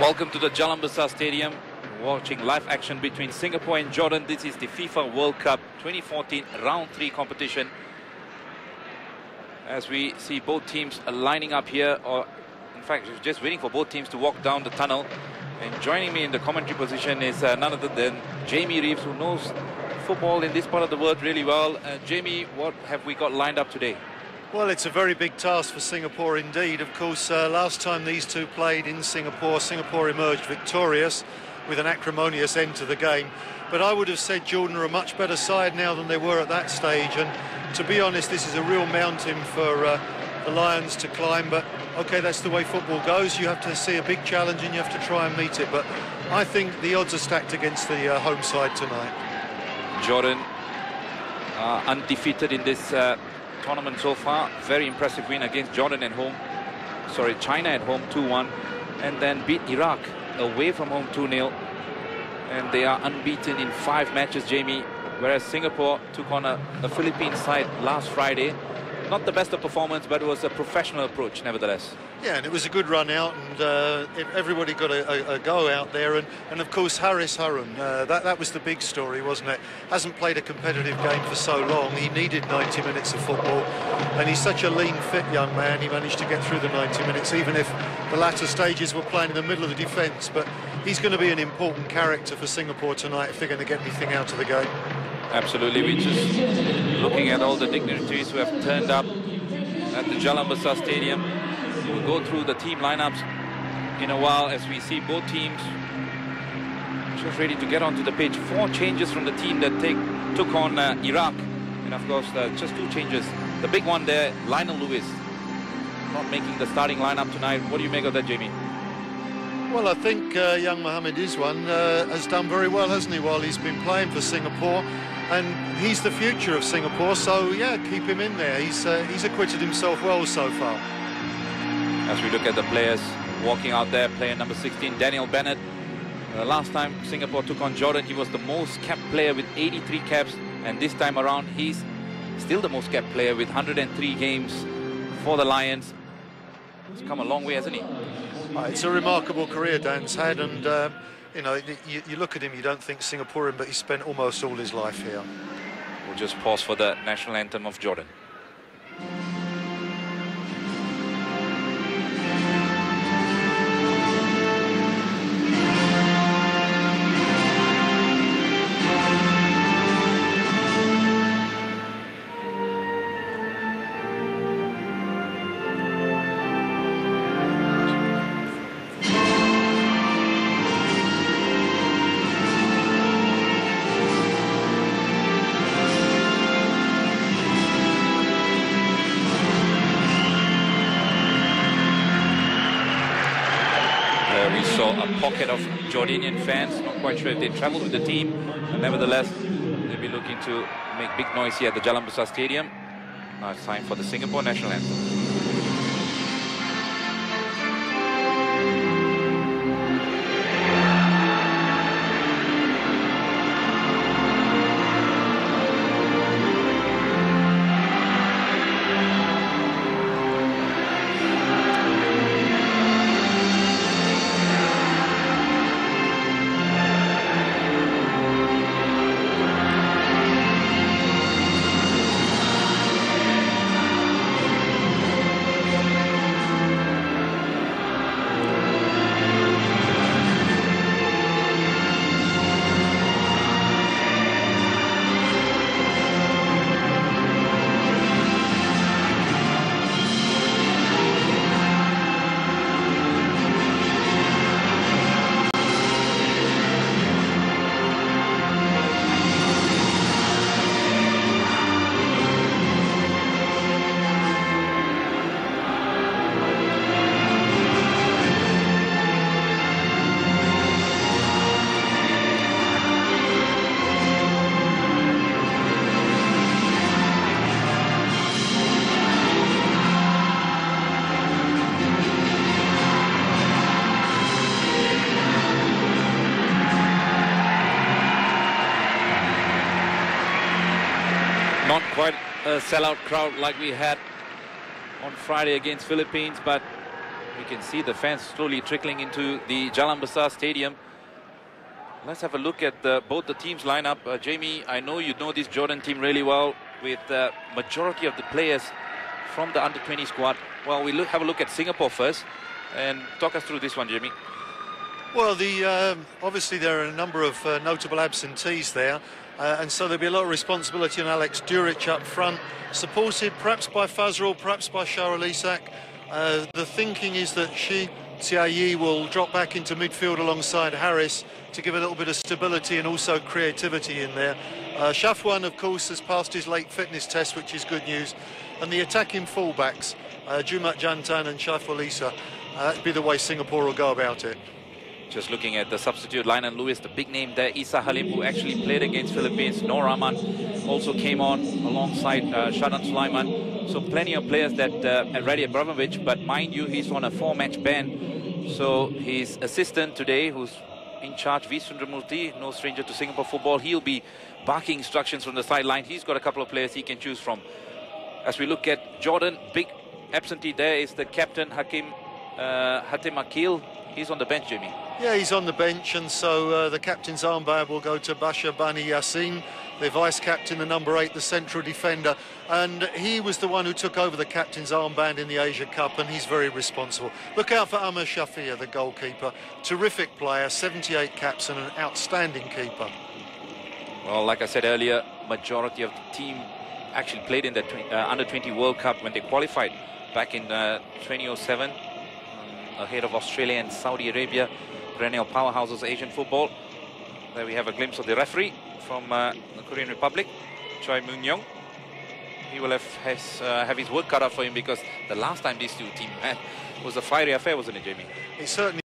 Welcome to the Jalan Besar Stadium, watching live action between Singapore and Jordan. This is the FIFA World Cup 2014 Round 3 competition. As we see both teams lining up here, or in fact just waiting for both teams to walk down the tunnel. And joining me in the commentary position is none other than Jamie Reeves, who knows football in this part of the world really well. Jamie, what have we got lined up today? Well, it's a very big task for Singapore indeed. Of course, last time these two played in Singapore, Singapore emerged victorious with an acrimonious end to the game. But I would have said Jordan are a much better side now than they were at that stage. And to be honest, this is a real mountain for the Lions to climb. But, OK, that's the way football goes. You have to see a big challenge and you have to try and meet it. But I think the odds are stacked against the home side tonight. Jordan undefeated in this tournament so far. Very impressive win against China at home 2-1, and then beat Iraq away from home 2-0, and they are unbeaten in 5 matches, Jamie, whereas Singapore took on a Philippine side last Friday. Not the best of performance, but it was a professional approach nevertheless. Yeah, and it was a good run out, and everybody got a go out there, and of course Harun, that was the big story, wasn't it? Hasn't played a competitive game for so long. He needed 90 minutes of football, and he's such a lean, fit young man. He managed to get through the 90 minutes, even if the latter stages were playing in the middle of the defence. But he's going to be an important character for Singapore tonight if they're going to get anything out of the game. Absolutely. We're just looking at all the dignitaries who have turned up at the Jalan Besar Stadium. We'll go through the team lineups in a while as we see both teams just ready to get onto the pitch. 4 changes from the team that took on Iraq, and of course just 2 changes. The big one there, Lionel Lewis, not making the starting lineup tonight. What do you make of that, Jamie? Well, I think young Mohamed Iswan has done very well, hasn't he, while he's been playing for Singapore. And he's the future of Singapore, so yeah, keep him in there. He's acquitted himself well so far. As we look at the players walking out there, player number 16, Daniel Bennett. Last time Singapore took on Jordan, he was the most capped player with 83 caps, and this time around he's still the most capped player with 103 games for the Lions. He's come a long way, hasn't he? It's a remarkable career Dan's had, and you know, you look at him, you don't think Singaporean, but he spent almost all his life here. We'll just pause for the national anthem of Jordan. Pocket of Jordanian fans, not quite sure if they travelled with the team, but nevertheless they'll be looking to make big noise here at the Jalan Besar Stadium. Now it's time for the Singapore national anthem. Not quite a sellout crowd like we had on Friday against Philippines, but You can see the fans slowly trickling into the Jalan Besar Stadium. Let's have a look at both the teams lineup. Jamie, I know you know this Jordan team really well, with the majority of the players from the under-20 squad. Well, we'll have a look at Singapore first, and talk us through this one, Jamie. Well, obviously there are a number of notable absentees there, and so there'll be a lot of responsibility on Alex Duric up front, supported perhaps by Fazrul, perhaps by Shahrul Isak. The thinking is that Xie will drop back into midfield alongside Harris to give a little bit of stability and also creativity in there. Shafwan, of course, has passed his late fitness test, which is good news. And the attacking fullbacks, Jumat Jantan and Shaiful Issa, that'd be the way Singapore will go about it. Just looking at the substitute, Lionel Lewis, the big name there, Isa Halim, who actually played against Philippines. Noor Rahman also came on alongside Shadan Sulaiman. So plenty of players that and Radi Abramovich, but mind you, he's on a 4-match ban. So his assistant today, who's in charge, V. Sundramurti, no stranger to Singapore football, he'll be barking instructions from the sideline. He's got a couple of players he can choose from. As we look at Jordan, big absentee there is the captain, Hatim Akil. He's on the bench, Jimmy. Yeah, he's on the bench, and so the captain's armband will go to Basha Bani Yassin, the vice-captain, the number 8, the central defender. And he was the one who took over the captain's armband in the Asia Cup, and he's very responsible. Look out for Amr Shafia, the goalkeeper. Terrific player, 78 caps and an outstanding keeper. Well, like I said earlier, majority of the team actually played in the Under-20 World Cup when they qualified back in 2007. Ahead of Australia and Saudi Arabia, perennial powerhouses of Asian football. There we have a glimpse of the referee from the Korean Republic, Choi Moon-young. He will have his work cut out for him, because the last time these two teams met was a fiery affair, wasn't it, Jamie? It certainly